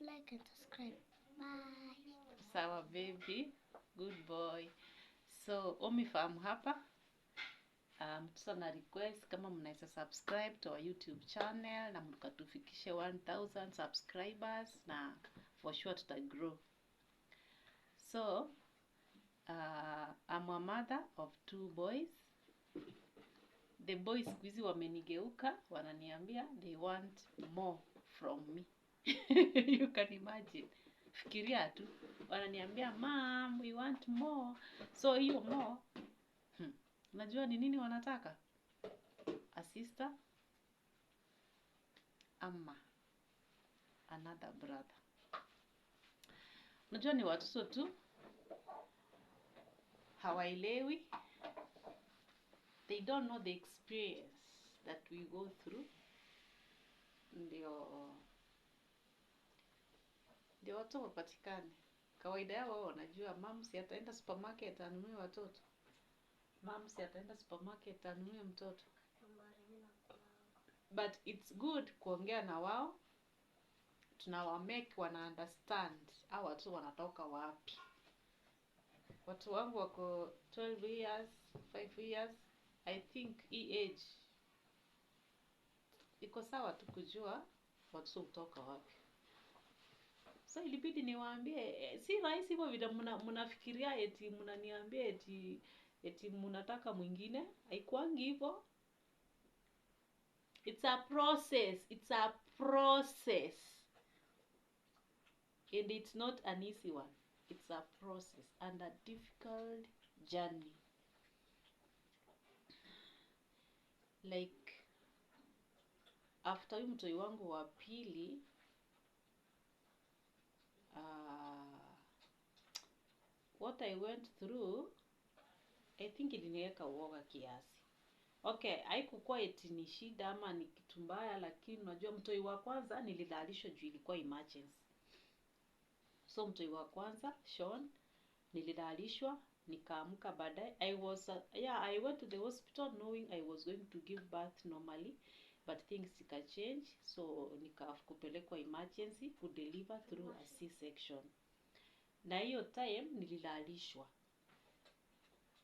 like and subscribe. Bye. Sawa baby, good boy. So umefahamu hapa. Mtoto na request kama mnaweza subscribe to our YouTube channel na mkatufikishe 1000 subscribers na for sure tuta grow. So I'm a mother of 2 boys. The boys siku hizi wamenigeuka, wananiambia they want more from me. You can imagine. Fikiria tu, wananiambia mom, we want more. So hiyo more, unajua ni nini wanataka? A sister ama another brother. Unajua ni watoto tu, hawaelewi. They don't know the experience that we go through. Ndio watoto wapatikane. Kawaida yao wao wanajua mom si ataenda supermarket anunue watoto. Mom si ataenda supermarket anunue mtoto. But it's good kuongea na wao. Tunawa make wana understand hao watu wanatoka wapi. Watu wangu wako 12 years, 5 years. I think hii age iko sawa tu kujua watu kutoka wapi. So ilibidi niwaambie si rahisi hivyo vile mnafikiria eti mnaniambia eti mnataka mwingine. Haikuangi hivyo. It's a process. It's a process. And it's not an easy one. It's a process and a difficult journey. Like after huyu mtoi wangu wa pili what I went through, I think iliniweka uoga kiasi. Okay, haikukuwa eti ni shida ama ni kitu mbaya, lakini unajua mtoi wa kwanza nilidhalishwa juu ilikuwa emergency. So mtoi wa kwanza Sean nilidhalishwa, nikaamka baadaye. I went to the hospital knowing I was going to give birth normally, but things zika change, so nikapelekwa emergency to deliver through a C-section. Na hiyo time nilidhalishwa.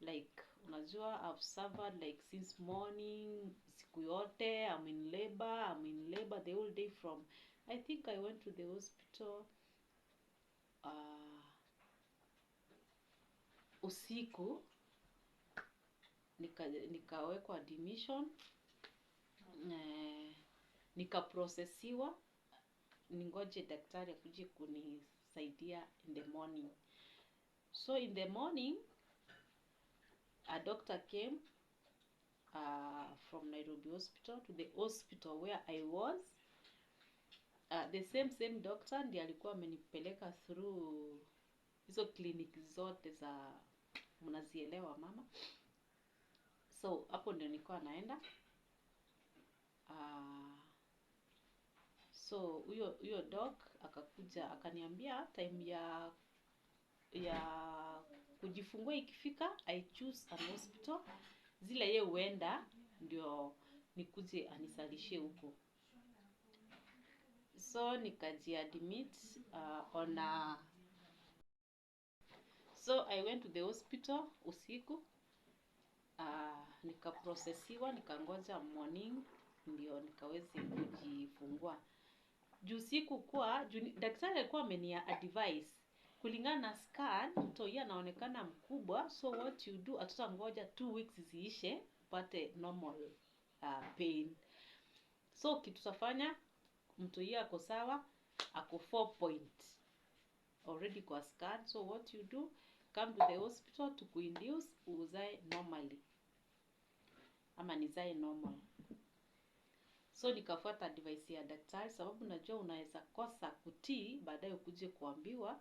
Like unajua I've suffered like since morning, siku yote I'm in labor the whole day. From I think I went to the hospital usiku, nikawekwa admission, nikaprocessiwa ningoje daktari akuje kunisaidia in the morning. So in the morning a doctor came from Nairobi hospital to the hospital where I was. The same doctor ndiye alikuwa amenipeleka through hizo clinic zote za mnazielewa mama. So hapo ndio nilikuwa naenda. So huyo doc akakuja akaniambia time ya kujifungua ikifika I choose an hospital zile yeye huenda ndio nikuje anisalishie huko. So nikajiadmit so I went to the hospital usiku, nikaprocessiwa, nikangoja morning ndio nikaweze kujifungua. Juu siku kwa daktari alikuwa amenia advice kulingana na scan mtoi anaonekana mkubwa, so what you do atutangoja 2 weeks ziishe upate normal pain. So kitu tutafanya mtoi ako sawa, ako 4 point already kwa scan. So what you do, come to the hospital to induce uzae normally ama nizae normal. So nikafuata advice ya daktari, sababu najua unaweza kosa kutii baadaye ukuje kuambiwa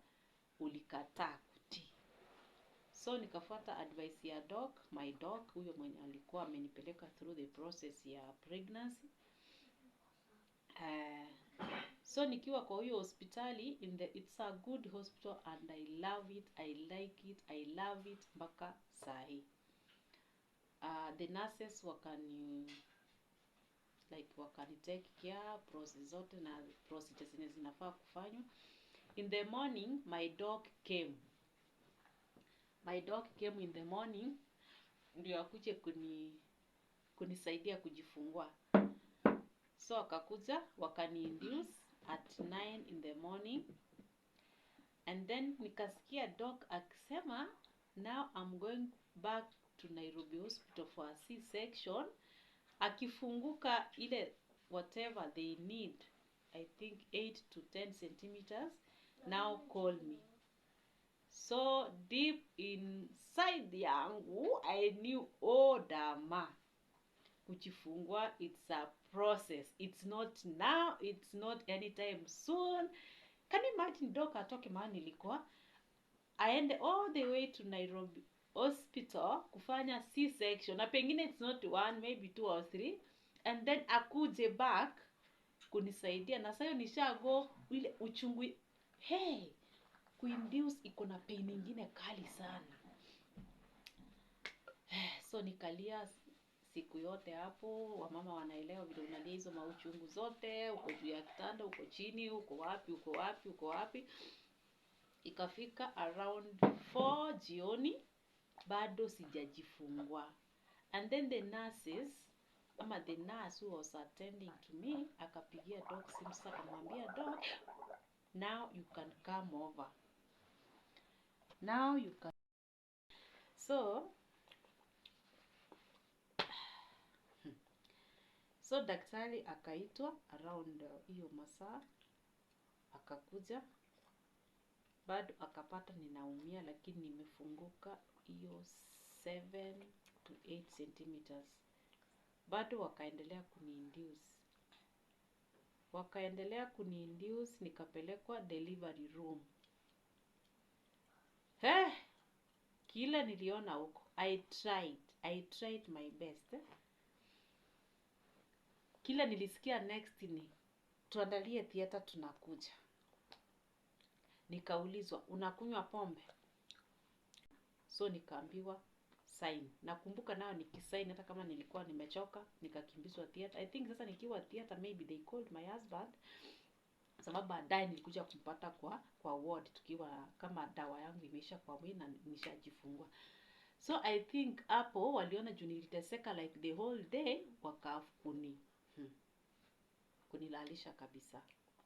ulikataa kutii. So nikafuata advice ya my doc, huyo mwenye alikuwa amenipeleka through the process ya pregnancy. So nikiwa kwa hiyo hospitali it's a good hospital and I love it, I like it, I love it mpaka sahi. The nurses like wakani take care process zote na procedures zenye zinafaa kufanywa. In the morning my dog came in the morning ndio akuje kunisaidia kujifungua. So akakuja wakani induce at 9 in the morning, and then nikasikia dog akisema now I'm going back to Nairobi Hospital for a C-section. Akifunguka ile whatever they need, I think 8 to 10 centimeters, now call me. So deep inside yangu I knew, oh dama, kujifungua it's a process, it's not now, it's not anytime soon. Can you imagine dog atoke mahali nilikuwa aende all the way to Nairobi Hospital kufanya C-section, na pengine it's not one, maybe 2 or 3, and then akuje back kunisaidia, na sayo nishago ile uchungu. Hey, kuinduce iko na pain nyingine kali sana. So nikalia siku yote hapo. Wamama wanaelewa vile unalia hizo mauchungu zote, uko juu ya kitanda, uko chini, uko wapi. Ikafika around 4 jioni bado sijajifungua, and then the nurse who was attending to me akapigia dog simu, sasa akamwambia dog, now you can come over, now you can. So daktari akaitwa around hiyo masaa, akakuja, bado akapata ninaumia, lakini nimefunguka hiyo 7 to 8 centimeters. Bado wakaendelea kuniinduce, nikapelekwa delivery room. Kila niliona huko, I tried my best. Kila nilisikia next ni tuandalie theater, tunakuja. Nikaulizwa unakunywa pombe? So nikaambiwa sign. Nakumbuka nao nikisign hata kama nilikuwa nimechoka, nikakimbizwa theater. I think sasa nikiwa theater maybe they called my husband, sababu baadaye nilikuja kumpata kwa ward tukiwa kama dawa yangu imeisha kwa mwili na nishajifungua. So I think hapo waliona juu niliteseka like the whole day, kunilalisha kabisa,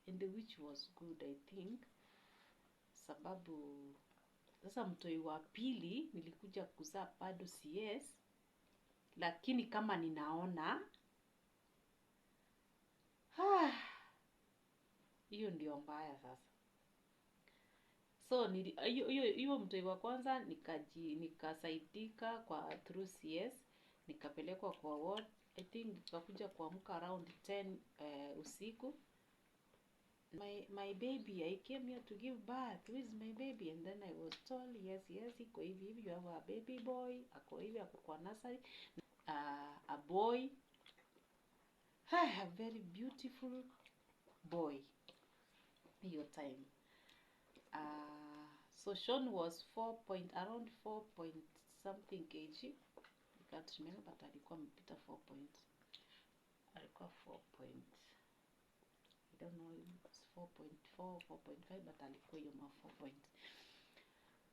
and which was good I think, sababu sasa mtoi wa pili nilikuja kuzaa bado CS, lakini kama ninaona hiyo ndio mbaya sasa. So hiyo mtoi wa kwanza nikasaidika kwa through CS, nikapelekwa kwa ward. I think nikakuja kuamka around 10 usiku. My baby, I came here to give birth, who is my baby? And then I was told yes iko hivi, you have a baby boy, ako hivi, ako kwa nursery, a boy, a very beautiful boy hiyo time. So Sean was around 4 point something kg, I can't remember, but alikuwa mpita 4 point, alikuwa 4 point, I don't know, it was 4.4, 4.5, but alikuwa hiyo 4 point.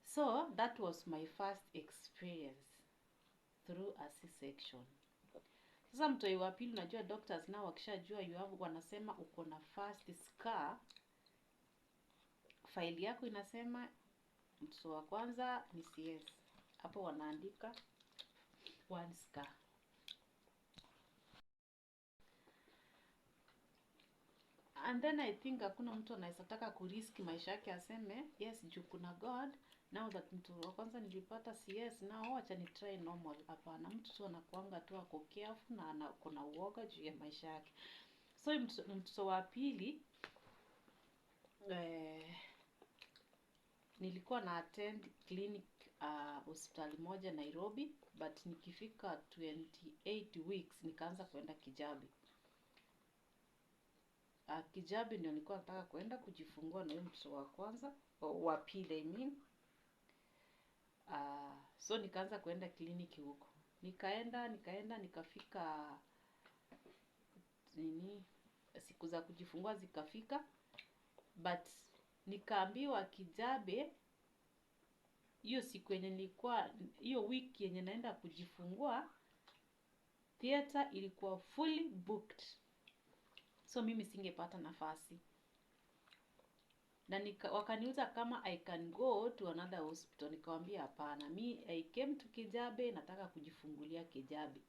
So that was my first experience through a C-section. Sasa mtoi wa pili, unajua doctors now wakishajua you have, wanasema uko na first scar, file yako inasema mtoto wa kwanza ni CS, hapo wanaandika 1 scar. And then I think hakuna mtu anaweza taka kurisk maisha yake aseme yes juu kuna God, now that mtu wa kwanza nilipata CS, now acha ni try normal. Hapana, mtu tu anakuanga tu ako careful na kuna uoga juu ya maisha yake. So mtoto wa pili nilikuwa na attend clinic hospitali moja Nairobi, but nikifika 28 weeks nikaanza kwenda Kijabi. Kijabi ndio nilikuwa nataka kwenda kujifungua na huyo mtoto wa kwanza, wa pili I mean. So nikaanza kwenda kliniki huko. Nikaenda nikafika nini, siku za kujifungua zikafika, but nikaambiwa Kijabe hiyo siku yenye nilikuwa, hiyo wiki yenye naenda kujifungua, theater ilikuwa fully booked, so mimi singepata nafasi. Na wakaniuliza kama I can go to another hospital. Nikamwambia hapana, I came to Kijabe, nataka kujifungulia Kijabe.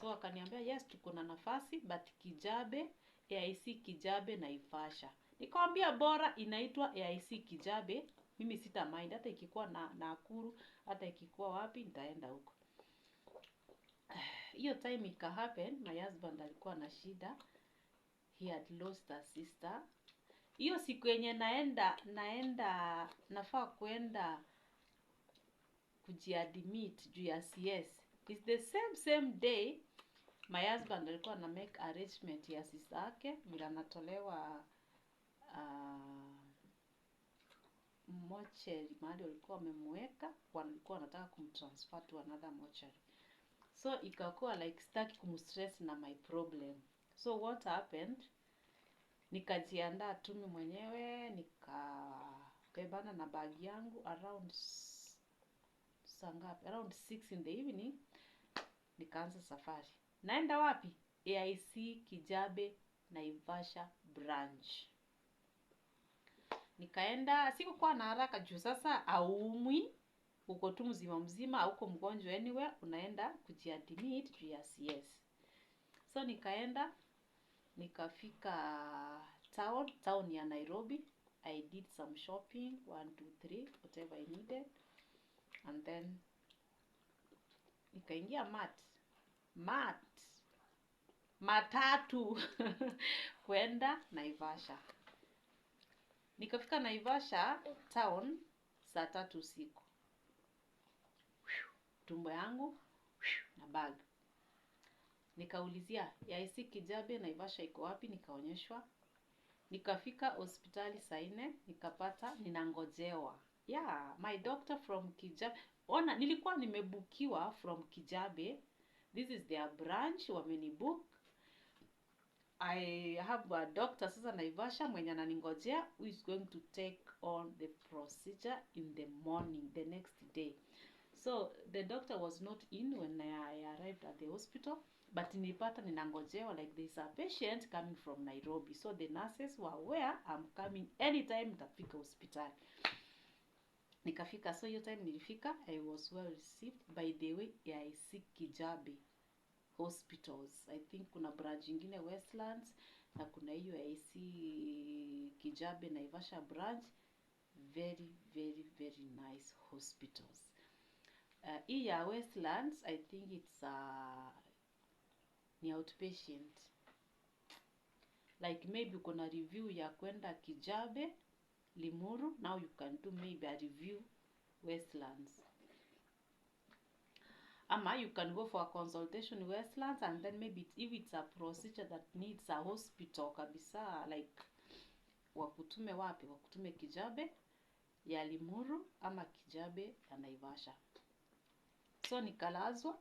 So wakaniambia yes, tuko na nafasi but Kijabe, AIC Kijabe Naivasha. Nikamwambia bora inaitwa AIC Kijabe, mimi sita mind, hata ikikuwa na Nakuru, hata ikikuwa wapi nitaenda huko. Hiyo time ika happen, my husband alikuwa na shida. He had lost a sister. Hiyo siku yenye nafaa kwenda kujiadmit juu ya CS. It's the same day my husband alikuwa na make arrangement ya sister yake bila natolewa mortuary mahali walikuwa wamemweka, walikuwa wanataka kumtransfer to another mortuary. So ikakuwa like sitaki kumstress na my problem. So what happened? Nikajiandaa tu mimi mwenyewe, nikabebana na bag yangu around around 6 in the evening, nikaanza safari. Naenda wapi? AIC Kijabe Naivasha branch. Nikaenda, sikuwa na haraka juu sasa aumwi, uko tu mzima au mgonjwa anywhere, unaenda kujiadmit juu ya CS. So nikaenda, nikafika town ya Nairobi. I did some shopping, 1, 2, 3, whatever I needed. And then nikaingia matatu kwenda Naivasha. Nikafika Naivasha town saa 3 usiku. Tumbo yangu na bag. Nikaulizia AIC Kijabe Naivasha iko wapi, nikaonyeshwa. Nikafika hospitali saa 4, nikapata ninangojewa. Yeah, my doctor from Kijabe. Ona, nilikuwa nimebukiwa from Kijabe. This is their branch, wamenibook. I have a doctor sasa Naivasha mwenye ananingojea who is going to take on the procedure in the morning the next day. So the doctor was not in when I arrived at the hospital, but nilipata ninangojewa like there's a patient coming from Nairobi. So the nurses were aware I'm coming anytime nitafika hospitali. Nikafika, so hiyo time nilifika, I was well received. By the way, AIC Kijabe hospitals, I think kuna branch ingine Westlands na kuna hiyo AIC Kijabe Naivasha branch. Very very very nice hospitals. Hii ya Westlands, I think it's ni outpatient. Like maybe uko na review ya kwenda Kijabe Limuru, now you can do maybe a review Westlands. Ama you can go for a consultation Westlands, and then maybe if it's a procedure that needs a hospital kabisa, like wakutume wapi? Wakutume Kijabe ya Limuru ama Kijabe ya Naivasha. So nikalazwa.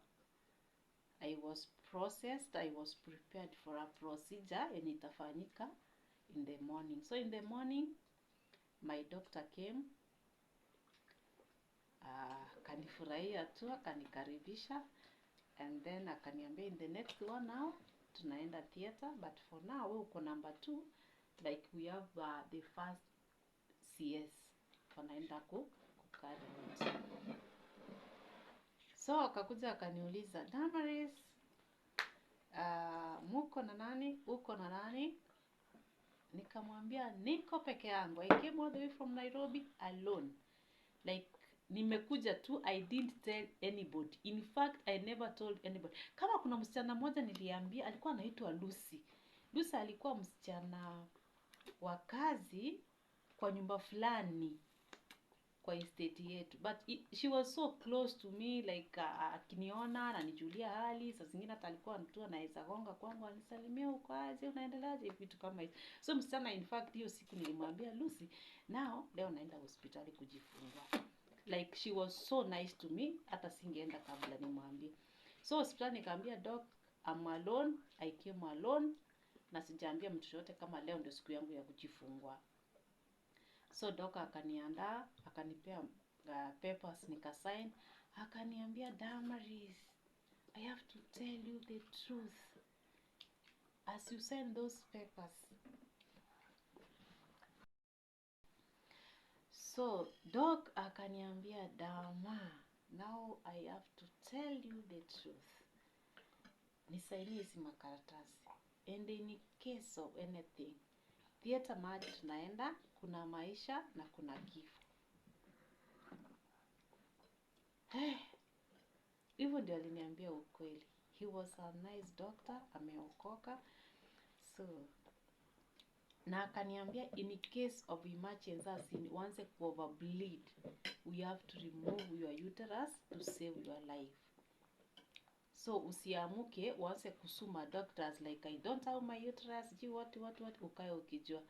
I was processed, I was prepared for a procedure and itafanyika in the morning. So in the morning, my doctor came, kanifurahia tu, akanikaribisha, and then akaniambia in the next 1 hour tunaenda theater, but for now we uko number 2, like we have the first CS wanaenda kukari. So akakuja akaniuliza, Damaris, muko na nani? Uko na nani? Nikamwambia niko peke yangu. I came all the way from Nairobi alone. Like nimekuja tu, I didn't tell anybody. In fact, I never told anybody. Kama kuna msichana mmoja niliambia, alikuwa anaitwa Lucy. Lucy alikuwa msichana wa kazi kwa nyumba fulani kwa estate yetu, but she was so close to me, like akiniona na nijulia hali, saa zingine hata alikuwa mtu anaweza gonga kwangu anisalimia, uko aje, unaendeleaje, vitu kama hizo. So msichana, in fact hiyo siku nilimwambia Lucy, now leo naenda hospitali kujifungua. Like she was so nice to me, hata singeenda kabla nimwambie. So hospitali nikamwambia doc, I'm alone, I came alone, na sijaambia mtu yote kama leo ndio siku yangu ya kujifungua. So doka akaniandaa, akanipea papers nikasign, akaniambia, Damaris, I have to tell you the truth. As you sign those papers. So doc akaniambia, Dama, now I have to tell you the truth. Nisainie hizi makaratasi. And in case of anything, theater mahali tunaenda, kuna maisha na kuna kifo. Hivyo ndio aliniambia ukweli. He was a nice doctor, ameokoka. So, na akaniambia in case of emergency, as in once ku overbleed, we have to remove your uterus to save your life. So usiamuke uanze kusuma doctors like I don't have my uterus, what ukae ukijua.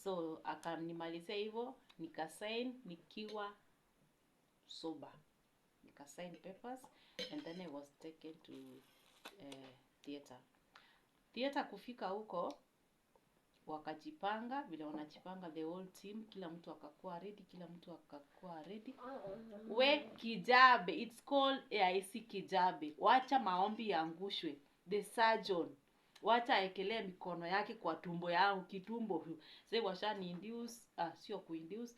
So akanimalizia hivyo, nikasign nikiwa sober. Nikasign papers and then I was taken to theater. Theater kufika huko wakajipanga vile wanajipanga, the whole team, kila mtu akakuwa ready. We kijabe, it's called AIC kijabe. Wacha maombi yangushwe. The surgeon wacha aekelee mikono yake kwa tumbo yangu, kitumbo. Sasa washani induce, sio kuinduce.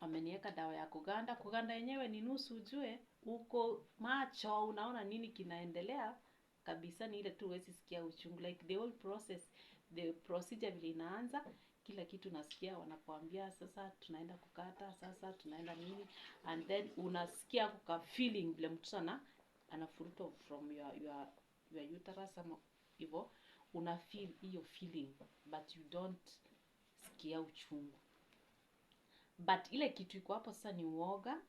Wameniweka dawa ya kuganda yenyewe ni nusu, ujue uko macho unaona nini kinaendelea kabisa, ni ile tu huwezi sikia uchungu. Like the whole process, the procedure vile inaanza, kila kitu nasikia wanakuambia sasa tunaenda kukata, sasa tunaenda nini, and then unasikia kuka feeling vile mtu sana anafuruto from your uterus ama hivyo, una feel hiyo feeling but you don't sikia uchungu. But ile kitu iko hapo sasa ni uoga.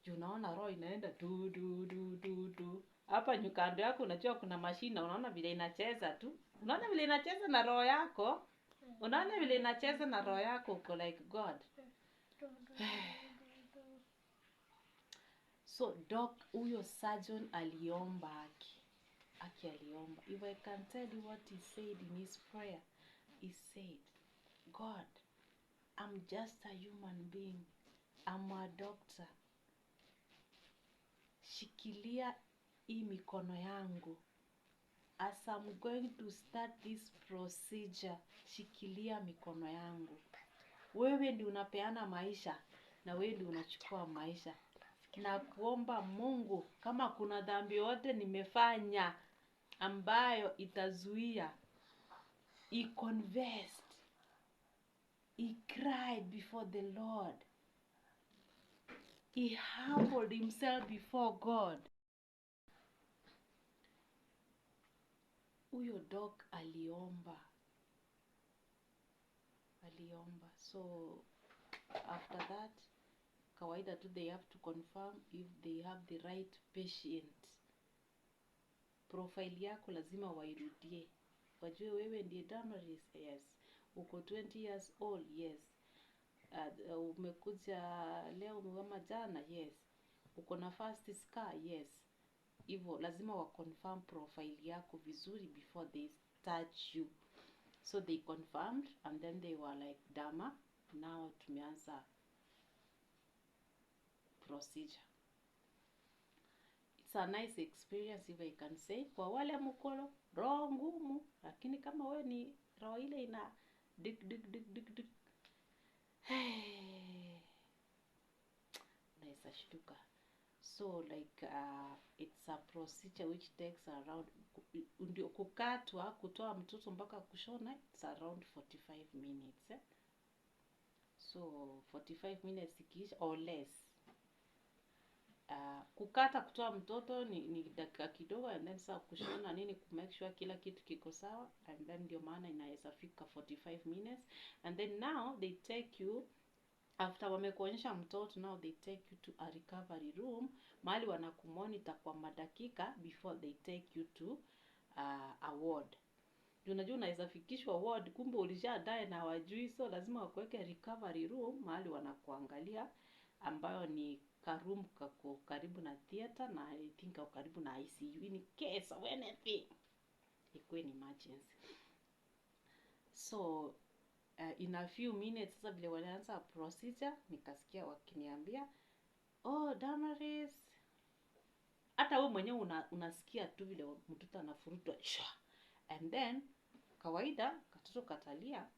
Unaona roho inaenda du. Hapa nyukando yako unajua kuna mashine, unaona vile inacheza tu. Unaona vile inacheza na roho yako. Unaona vile inacheza na roho yako, uko like God. So doc, huyo surgeon aliomba aliomba. If I can tell you what he said in his prayer, he said, God, I'm just a human being. I'm a doctor. Shikilia hii mikono yangu. As I'm going to start this procedure, shikilia mikono yangu. Wewe ndi unapeana maisha na wewe ndi unachukua maisha. Na kuomba Mungu, kama kuna dhambi yote nimefanya ambayo itazuia, he confessed. He cried before the Lord. He humbled himself before God. Huyo doc aliomba. So after that, kawaida tu they have to confirm if they have the right patient. Profile yako lazima wairudie. Wajue wewe ndiye Damaris, yes. Uko 20 years old, yes. Umekuja leo kama jana, yes. Uko na first scar, yes. Hivyo lazima wa confirm profile yako vizuri before they touch you. So they confirmed and then they were like, Dama, now tumeanza procedure. It's a nice experience if I can say. Kwa wale mkolo roho ngumu, lakini kama wewe ni roho ile ina dik naisa shtuka. So like it's a procedure which takes around, ndio kukatwa kutoa mtoto mpaka kushona, it's around 45 minutes. So 45 minutes ikiisha or less. Kukata kutoa mtoto ni dakika kidogo, and then sasa kushona nini ku make sure kila kitu kiko sawa, and then ndio maana inaweza fika 45 minutes. And then now they take you, after wamekuonyesha mtoto, now they take you to a recovery room, mahali wanakumonitor kwa madakika before they take you to a ward. Unajua unaweza fikishwa ward kumbe ulishadae na hawajui, so lazima wakuweke recovery room mahali wanakuangalia, ambayo ni room kako karibu na theater na I think karibu na ICU in case of anything. Ikuwe ni emergency. So in a few minutes sasa vile walianza procedure, nikasikia wakiniambia, oh Damaris, hata wewe mwenyewe unasikia tu vile mtoto anafurutwa and then kawaida katoto katalia.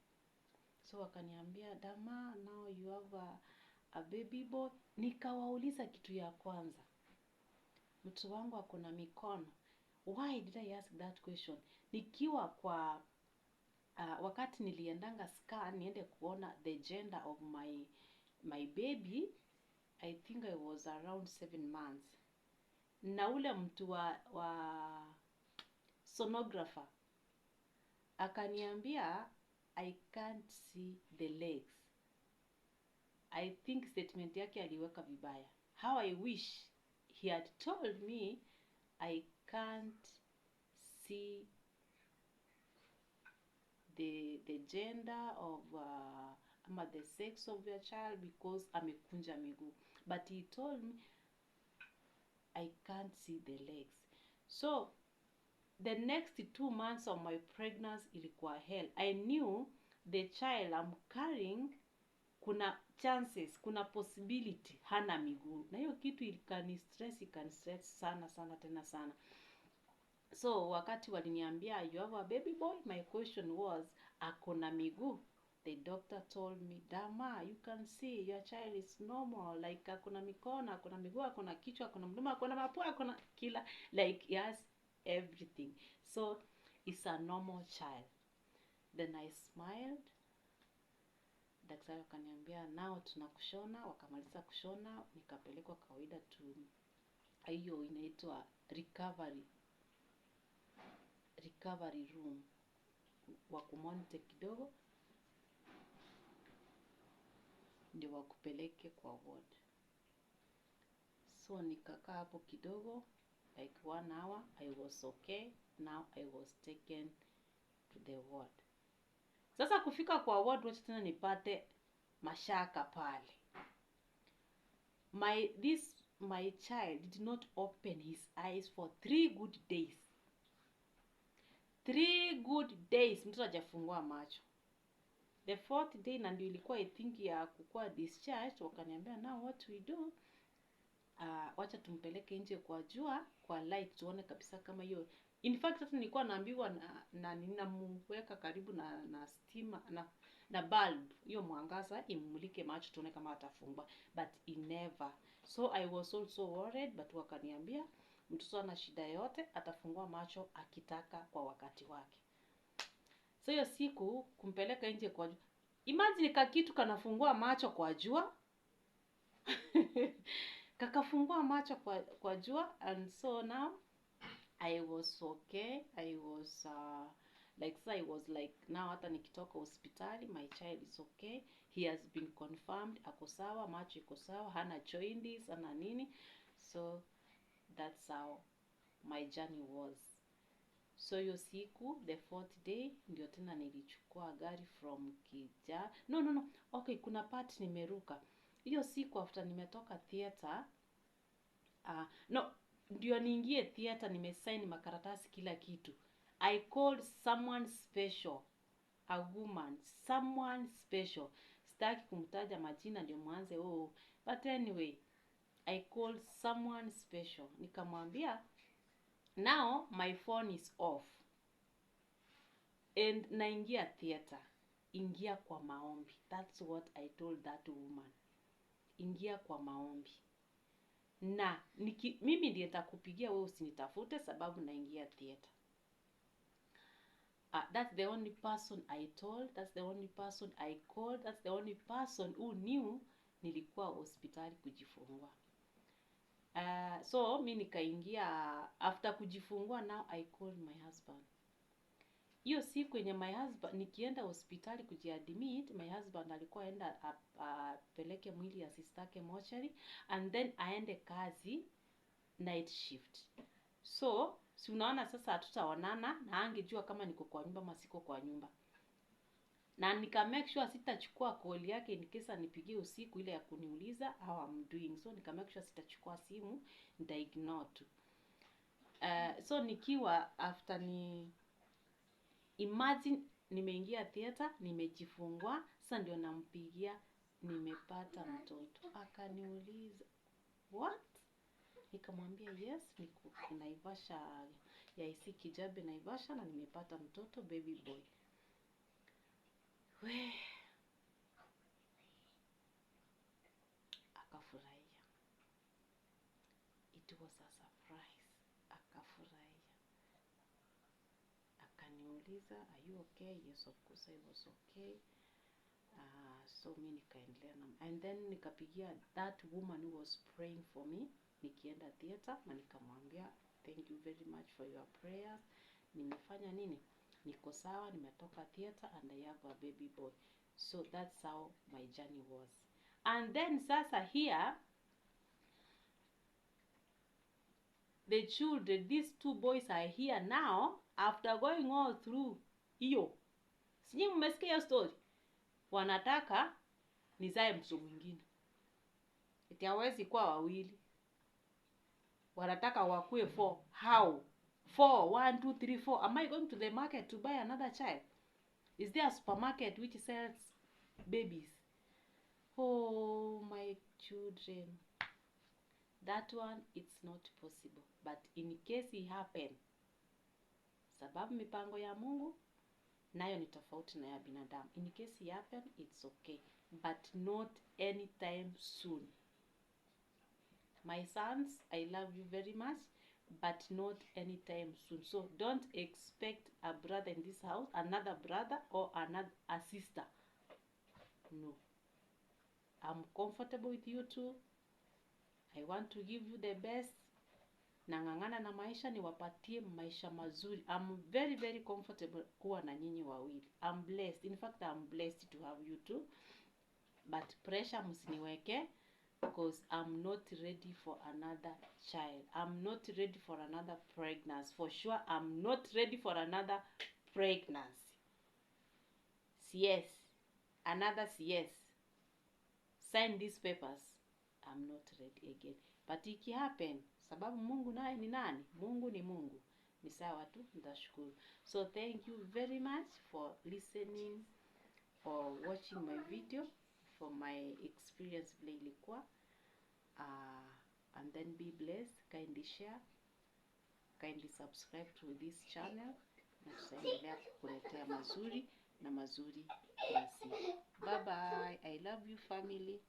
So wakaniambia, Dama, now you have a baby boy. Nikawauliza kitu ya kwanza, mtoto wangu ako na mikono. Why did I ask that question? Nikiwa kwa wakati niliendanga scan niende kuona the gender of my baby, I think I was around 7 months. Na ule mtu wa sonographer akaniambia I can't see the legs. I think statement yake aliweka vibaya. How I wish he had told me I can't see the gender of ama the sex of your child because amekunja miguu. But he told me I can't see the legs. So the next 2 months of my pregnancy ilikuwa hell. I knew the child I'm carrying, kuna chances, kuna possibility hana miguu. Na hiyo kitu ikanistress sana sana tena sana. So wakati waliniambia you have a baby boy, my question was, akona miguu? The doctor told me, Dama, you can see your child is normal, like akona mikono, akona miguu, akona kichwa, akona mdomo, akona mapua, akona kila, like he has everything. So it's a normal child. Then I smiled. Daktari wakaniambia now tunakushona. Wakamaliza kushona, nikapelekwa kawaida tu hiyo inaitwa recovery room, wakumonite kidogo ndio wakupeleke kwa ward. So nikakaa hapo kidogo like 1 hour. I was okay. Now I was taken to the ward. Sasa kufika kwa ward, wacha tena nipate mashaka pale. My child did not open his eyes for 3 good days. 3 good days mtoto hajafungua macho. The 4th day na ndio ilikuwa I think ya kukua discharged. Wakaniambia now what we do, wacha tumpeleke nje kwa jua, kwa light, tuone kabisa kama hiyo. In fact hata nilikuwa naambiwa na ninamweka karibu na stima na bulb, hiyo mwangaza imulike macho tuone kama atafungua, but he never. So I was also worried, but wakaniambia mtoto ana shida yote, atafungua macho akitaka kwa wakati wake. So hiyo siku kumpeleka nje kwa jua, imagine kakitu kanafungua macho kwa jua. Kakafungua macho kwa jua. And so now I was okay. I was like now hata nikitoka hospitali my child is okay. He has been confirmed ako sawa, macho iko sawa, hana jaundice, hana nini. So that's how my journey was. So hiyo siku the 4th day ndio tena nilichukua gari from No. Okay, kuna part nimeruka. Hiyo siku after nimetoka theater, ndio niingie theater, nimesign makaratasi kila kitu. I called someone special, a woman, someone special. Sitaki kumtaja majina ndio mwanze but anyway, I called someone special. Nikamwambia now my phone is off and naingia theater, ingia kwa maombi. That's what I told that woman. Ingia kwa maombi. Na mimi ndiye nitakupigia, wewe usinitafute sababu naingia theater. That's the only person I told, that's the only person I called, that's the only person who knew nilikuwa hospitali kujifungua. So mimi nikaingia after kujifungua. Now I called my husband. Hiyo siku yenye my husband nikienda hospitali kujiadmit, my husband alikuwa aenda apeleke mwili ya sistake mortuary and then aende kazi night shift. So si unaona sasa hatutaonana na angejua kama niko kwa nyumba ama siko kwa nyumba. Na nika make sure sitachukua call yake in case anipigie usiku ile ya kuniuliza how I'm doing. So nika make sure sitachukua simu, nita ignore tu. So nikiwa after imagine nimeingia theater, nimejifungua, sasa ndio nampigia nimepata mtoto. Akaniuliza, what? Nikamwambia yes, niko Naivasha ya IC Kijabe Naivasha, na nimepata mtoto baby boy. We, akafurahia. It was a surprise. Akafurahia. Akaniuliza, are you okay? Yes, of course I was okay. So mi nikaendelea na, and then nikapigia that woman who was praying for me nikienda theater, na nikamwambia thank you very much for your prayers. Nimefanya nini? Niko sawa, nimetoka theater and I have a baby boy. So that's how my journey was. And then sasa here, the children, these two boys are here now after going all through hiyo. Sijui mmesikia hiyo story? Wanataka nizae mtoto mwingine. Eti hawezi kuwa wawili. Wanataka wakue 4. How? 4, 1, 2, 3, 4. Am I going to the market to buy another child? Is there a supermarket which sells babies? Oh, my children. That one, it's not possible. But in case it happen, sababu mipango ya Mungu nayo ni tofauti na ya binadamu. In case it happen, it's okay. But not anytime soon. My sons, I love you very much, but not anytime soon. So don't expect a brother in this house, another brother or a sister. No. I'm comfortable with you two. I want to give you the best. Nang'ang'ana na maisha, niwapatie maisha mazuri. I'm very, very comfortable kuwa na nyinyi wawili. I'm blessed. In fact, I'm blessed to have you two. But pressure msiniweke, because I'm not ready for another child. I'm not ready for another pregnancy. For sure, I'm not ready for another pregnancy. CS. Another CS. Sign these papers. I'm not ready again. But it happen. Sababu Mungu naye ni nani? Mungu ni Mungu. Ni sawa tu, nitashukuru. So thank you very much for listening or watching my video, for my experience vile ilikuwa. And then be blessed. Kindly share. Kindly subscribe to this channel. Na tutaendelea kukuletea mazuri na mazuri kila siku. Bye bye. I love you family.